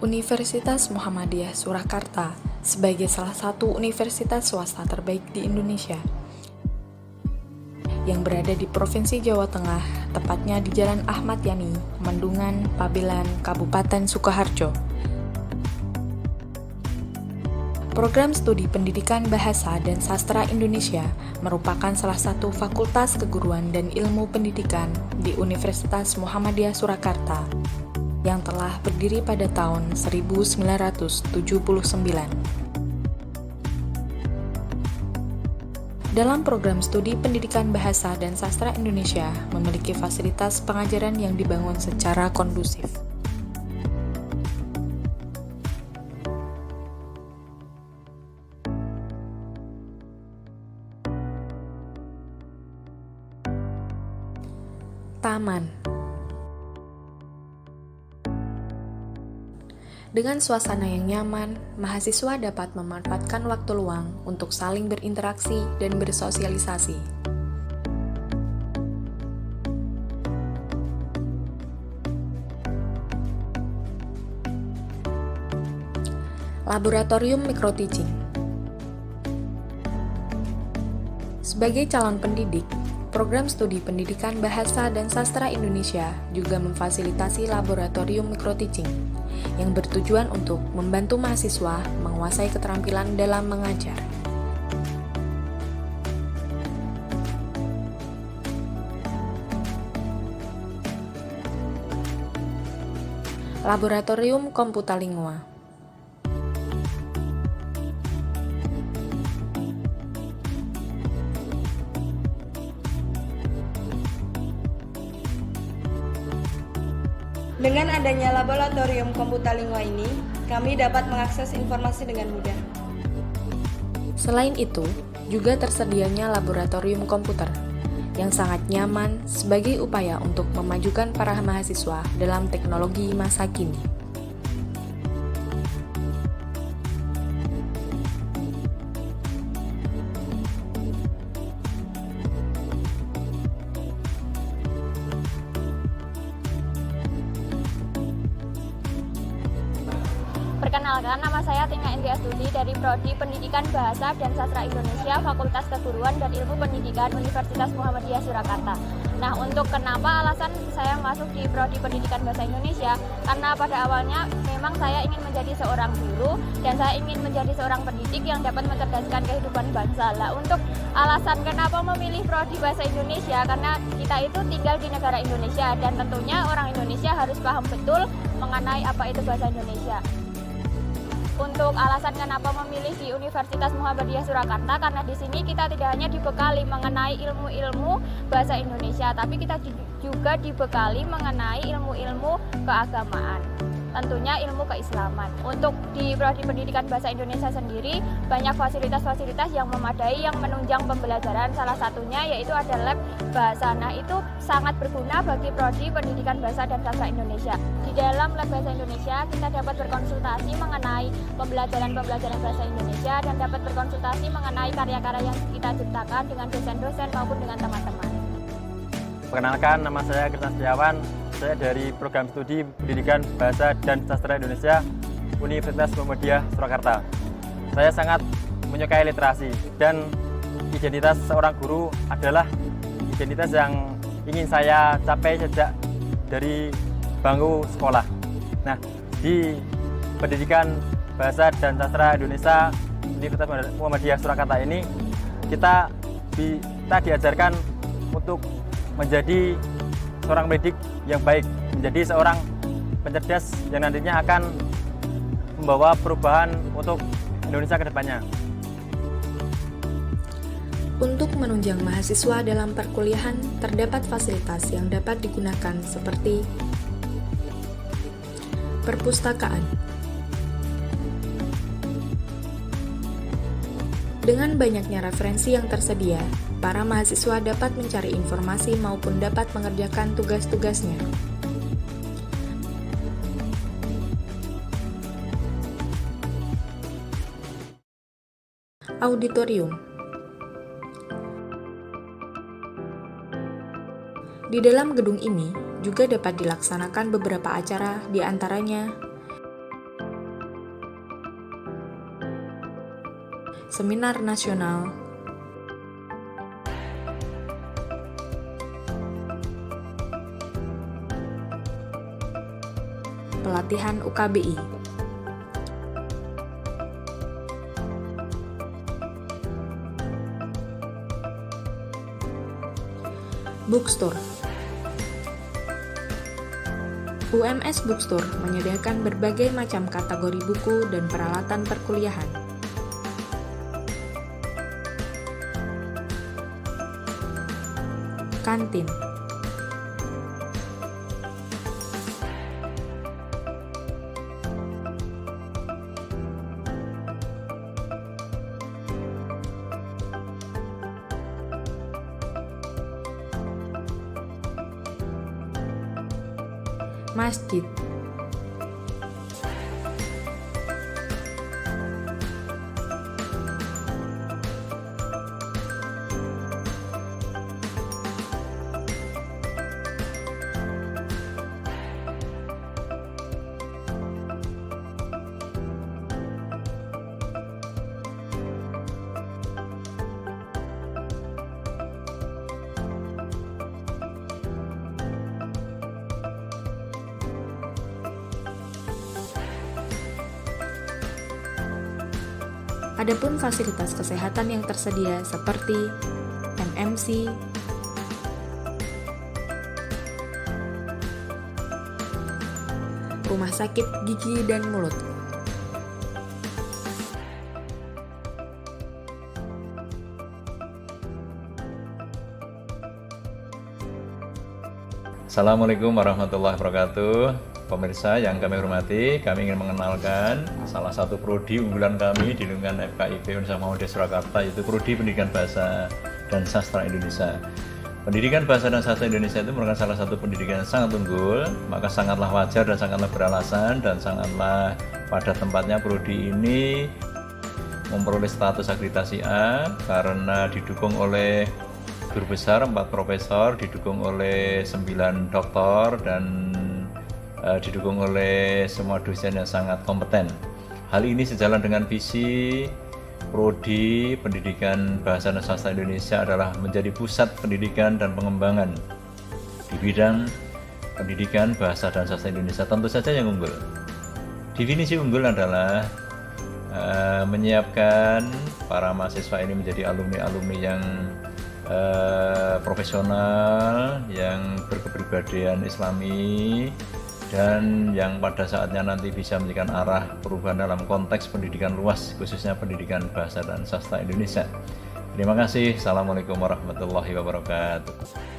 Universitas Muhammadiyah Surakarta sebagai salah satu universitas swasta terbaik di Indonesia yang berada di Provinsi Jawa Tengah, tepatnya di Jalan Ahmad Yani, Mendungan, Pabelan, Kabupaten Sukoharjo. Program Studi Pendidikan Bahasa dan Sastra Indonesia merupakan salah satu fakultas keguruan dan ilmu pendidikan di Universitas Muhammadiyah Surakarta yang telah berdiri pada tahun 1979. Dalam program studi pendidikan bahasa dan sastra Indonesia memiliki fasilitas pengajaran yang dibangun secara kondusif. Taman. Dengan suasana yang nyaman, mahasiswa dapat memanfaatkan waktu luang untuk saling berinteraksi dan bersosialisasi. Laboratorium Microteaching. Sebagai calon pendidik, Program Studi Pendidikan Bahasa dan Sastra Indonesia juga memfasilitasi laboratorium microteaching yang bertujuan untuk membantu mahasiswa menguasai keterampilan dalam mengajar. Laboratorium Komputalingua. Dengan adanya laboratorium Komputalingua ini, kami dapat mengakses informasi dengan mudah. Selain itu, juga tersedianya laboratorium komputer yang sangat nyaman sebagai upaya untuk memajukan para mahasiswa dalam teknologi masa kini. Perkenalkan, nama saya Tina Indri Astuti dari Prodi Pendidikan Bahasa dan Sastra Indonesia, Fakultas Keguruan dan Ilmu Pendidikan Universitas Muhammadiyah Surakarta. Nah, untuk kenapa alasan saya masuk di Prodi Pendidikan Bahasa Indonesia? Karena pada awalnya memang saya ingin menjadi seorang guru dan saya ingin menjadi seorang pendidik yang dapat mencerdaskan kehidupan bangsa. Lah, untuk alasan kenapa memilih Prodi Bahasa Indonesia, karena kita itu tinggal di negara Indonesia dan tentunya orang Indonesia harus paham betul mengenai apa itu bahasa Indonesia. Untuk alasan kenapa memilih di Universitas Muhammadiyah Surakarta, karena di sini kita tidak hanya dibekali mengenai ilmu-ilmu bahasa Indonesia, tapi kita juga dibekali mengenai ilmu-ilmu keagamaan, tentunya ilmu keislaman. Untuk di Prodi Pendidikan Bahasa Indonesia sendiri, banyak fasilitas-fasilitas yang memadai yang menunjang pembelajaran. Salah satunya yaitu ada lab bahasa. Nah, itu sangat berguna bagi Prodi Pendidikan Bahasa dan Sastra Indonesia. Di dalam lab bahasa Indonesia, kita dapat berkonsultasi mengenai pembelajaran bahasa Indonesia dan dapat berkonsultasi mengenai karya-karya yang kita ciptakan dengan dosen-dosen maupun dengan teman-teman. Perkenalkan, nama saya Krisna Setiawan. Saya dari Program Studi Pendidikan Bahasa dan Sastra Indonesia Universitas Muhammadiyah Surakarta. Saya sangat menyukai literasi dan identitas seorang guru adalah identitas yang ingin saya capai sejak dari bangku sekolah. Nah, di Pendidikan Bahasa dan Sastra Indonesia Universitas Muhammadiyah Surakarta ini kita diajarkan untuk menjadi seorang pendidik yang baik, menjadi seorang pencerdas yang nantinya akan membawa perubahan untuk Indonesia ke depannya. Untuk menunjang mahasiswa dalam perkuliahan, terdapat fasilitas yang dapat digunakan seperti perpustakaan. Dengan banyaknya referensi yang tersedia, para mahasiswa dapat mencari informasi maupun dapat mengerjakan tugas-tugasnya. Auditorium. Di dalam gedung ini juga dapat dilaksanakan beberapa acara, di antaranya seminar nasional, pelatihan UKBI, bookstore. UMS Bookstore menyediakan berbagai macam kategori buku dan peralatan perkuliahan. Kantin. Masjid. Adapun fasilitas kesehatan yang tersedia seperti MMC, rumah sakit gigi dan mulut. Assalamualaikum warahmatullahi wabarakatuh. Pemirsa yang kami hormati, kami ingin mengenalkan salah satu prodi unggulan kami di lingkungan FKIP Universitas Muhammadiyah Surakarta, yaitu Prodi Pendidikan Bahasa dan Sastra Indonesia. Pendidikan Bahasa dan Sastra Indonesia itu merupakan salah satu pendidikan yang sangat unggul, maka sangatlah wajar dan sangatlah beralasan dan sangatlah pada tempatnya prodi ini memperoleh status akreditasi A karena didukung oleh guru besar 4 profesor, didukung oleh 9 doktor, dan didukung oleh semua dosen yang sangat kompeten. Hal ini sejalan dengan visi Prodi Pendidikan Bahasa dan Sastra Indonesia adalah menjadi pusat pendidikan dan pengembangan di bidang pendidikan bahasa dan sastra Indonesia, tentu saja yang unggul. Definisi unggul adalah menyiapkan para mahasiswa ini menjadi alumni-alumni yang profesional, yang berkepribadian Islami, dan yang pada saatnya nanti bisa memberikan arah perubahan dalam konteks pendidikan luas, khususnya pendidikan bahasa dan sastra Indonesia. Terima kasih. Assalamualaikum warahmatullahi wabarakatuh.